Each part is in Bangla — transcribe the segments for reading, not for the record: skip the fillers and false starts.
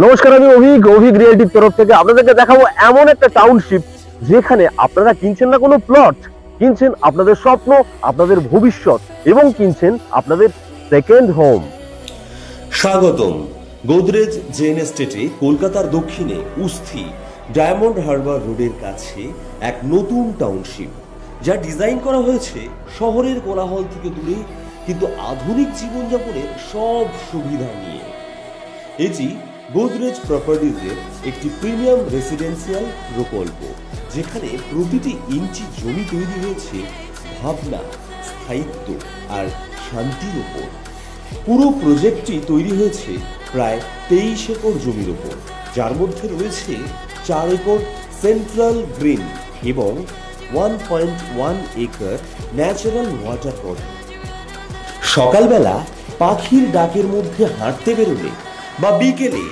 নমস্কার, আমি অভিক রিয়েলটির তরফ থেকে আপনাদেরকে দেখাবো এমন একটা টাউনশিপ যেখানে আপনারা কিনছেন না কোনো প্লট, কিনছেন আপনাদের স্বপ্ন, আপনাদের ভবিষ্যৎ এবং কিনছেন আপনাদের সেকেন্ড হোম। স্বাগতম গোদরেজ জেন এস্টেটে কলকাতার দক্ষিণে উস্থি ডায়মন্ড হারবার রোডের কাছে এক নতুন টাউনশিপ, যা ডিজাইন করা হয়েছে শহরের কোলাহল থেকে দূরে কিন্তু আধুনিক জীবনযাপনের সব সুবিধা নিয়ে। এটি গোদরেজ প্রপার্টিজের একটি প্রিমিয়াম রেসিডেন্সিয়াল প্রকল্প, যেখানে প্রতিটি ইঞ্চি জমি তৈরি হয়েছে ভাবনা, স্থায়িত্ব আর শান্তির উপর। পুরো প্রজেক্টটি তৈরি হয়েছে প্রায় 23 একর জমির উপর, যার মধ্যে রয়েছে 4 একর সেন্ট্রাল গ্রিন এবং 1.1 একর ন্যাচারাল ওয়াটার বডি। সকালবেলা পাখির ডাকের মধ্যে হাঁটতে বেরোলে বা বিকেলে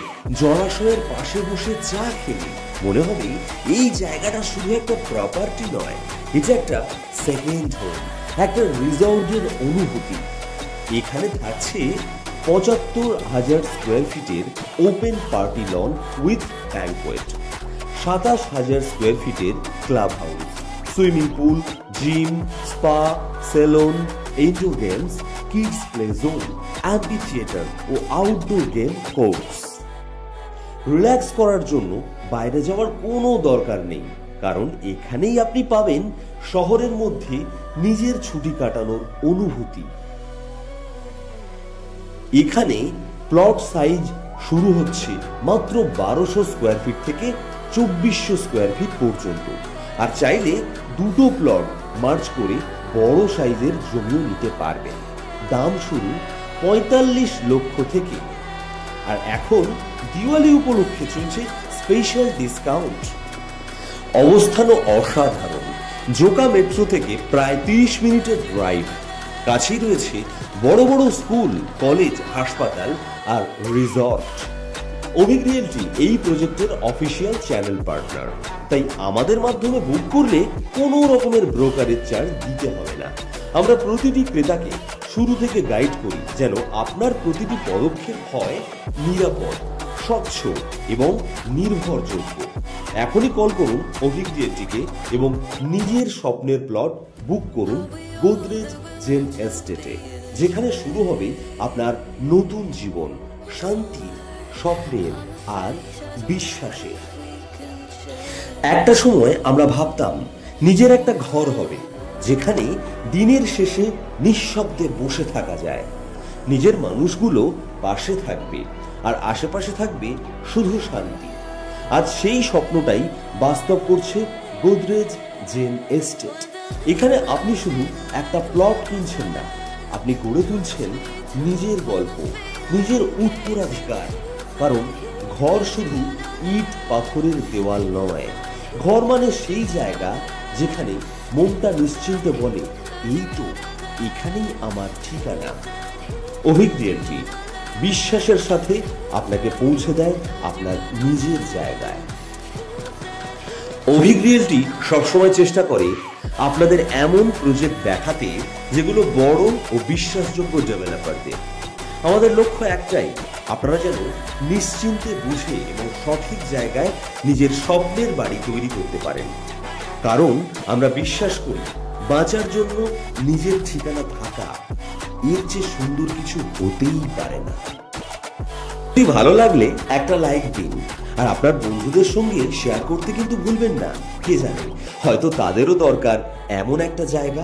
জলাশয়ের পাশে বসে চা খেলে মনে হবে এই জায়গাটা শুধু একটা প্রপার্টি নয়, এটা একটা সেকেন্ড হোম, একটা রিসর্টের অনুভূতি। এখানে থাকছে ৭৫,০০০ স্কোয়ার ফিটের open party lawn with banquet, ২৭,০০০ স্কোয়ার ফিটের club house, swimming pool, gym, spa, salon, indoor games, kids play zone, amphitheatre ও আউটডোর গেম কোর্টস। রিল্যাক্স করার জন্য বাইরে যাওয়ার কোনো দরকার নেই, কারণ এখানেই আপনি পাবেন শহরের মধ্যে নিজের ছুটি কাটানোর অনুভূতি। এখানে প্লট সাইজ শুরু হচ্ছে মাত্র ১২০০ স্কোয়ার ফিট থেকে ২৪০০ স্কোয়ার ফিট পর্যন্ত, আর চাইলে দুটো প্লট মার্জ করে বড় সাইজের জমিও নিতে পারবেন। দাম শুরু ৪৫ লক্ষ থেকে, আর এখন দিওয়ালি উপলক্ষে চলছে স্পেশাল ডিসকাউন্ট। অবস্থানও অসাধারণ, জোকা মেট্রো থেকে প্রায় ৩০ মিনিটের ড্রাইভ, কাছেই রয়েছে বড় বড় স্কুল, কলেজ, হাসপাতাল আর রিসর্ট। অভিক রিয়েলটি এই প্রজেক্টের অফিসিয়াল চ্যানেল পার্টনার, তাই আমাদের মাধ্যমে বুক করলে কোনো রকমের ব্রোকারেজ চার্জ দিতে হবে না। আমরা প্রতিটি ক্রেতাকে শুরু থেকে গাইড করি যেন আপনার প্রতিটি পদক্ষেপ হয় নিরাপদ, স্বচ্ছ এবং নির্ভরযোগ্য। এখনই কল করুন অভিক রিয়েলটিকে এবং নিজের স্বপ্নের প্লট বুক করুন গোদরেজ জেন এস্টেটে, যেখানে শুরু হবে আপনার নতুন জীবন, শান্তি, স্বপ্নের আর বিশ্বাসের। একটা সময় আমরা ভাবতাম নিজের একটা ঘর হবে, যেখানে দিনের শেষে নিঃশব্দে বসে থাকা যায়, নিজের মানুষগুলো পাশে থাকবে আর আশেপাশে থাকবে শুধু শান্তি। আজ সেই স্বপ্নটাই বাস্তব করছে গোদরেজ জেন এস্টেট। এখানে আপনি শুধু একটা প্লট কিনছেন না, আপনি গড়ে তুলছেন নিজের গল্প, নিজের উত্তরাধিকার। কারণ ঘর শুধু ইট পাথরের দেওয়াল নয়, ঘর মানে সেই জায়গা যেখানে মনটা নিশ্চিন্তে বলে, এই তো এখানেই আমার ঠিকানা। অভিক রিয়েলটি বিশ্বাসের সাথে আপনাকে পৌঁছে দেয় আপনার নিজের জায়গায়। অভিক রিয়েলটি সবসময় চেষ্টা করে আপনাদের এমন প্রজেক্ট দেখাতে যেগুলো বড় ও বিশ্বাসযোগ্য ডেভেলপারদের। আমাদের লক্ষ্য একটাই, আপনারা যেন নিশ্চিন্তে বুঝে এবং সঠিক জায়গায় নিজের স্বপ্নের বাড়ি তৈরি করতে পারেন। কারণ আমরা বিশ্বাস করি বাঁচার জন্য নিজের ঠিকানা থাকা এর চেয়ে সুন্দর কিছু হতেই পারে না। যদি ভালো লাগলে একটা লাইক দিন, আর আপনার বন্ধুদের সঙ্গে শেয়ার করতে কিন্তু ভুলবেন না। কে জানে, হয়তো তাদেরও দরকার এমন একটা জায়গা।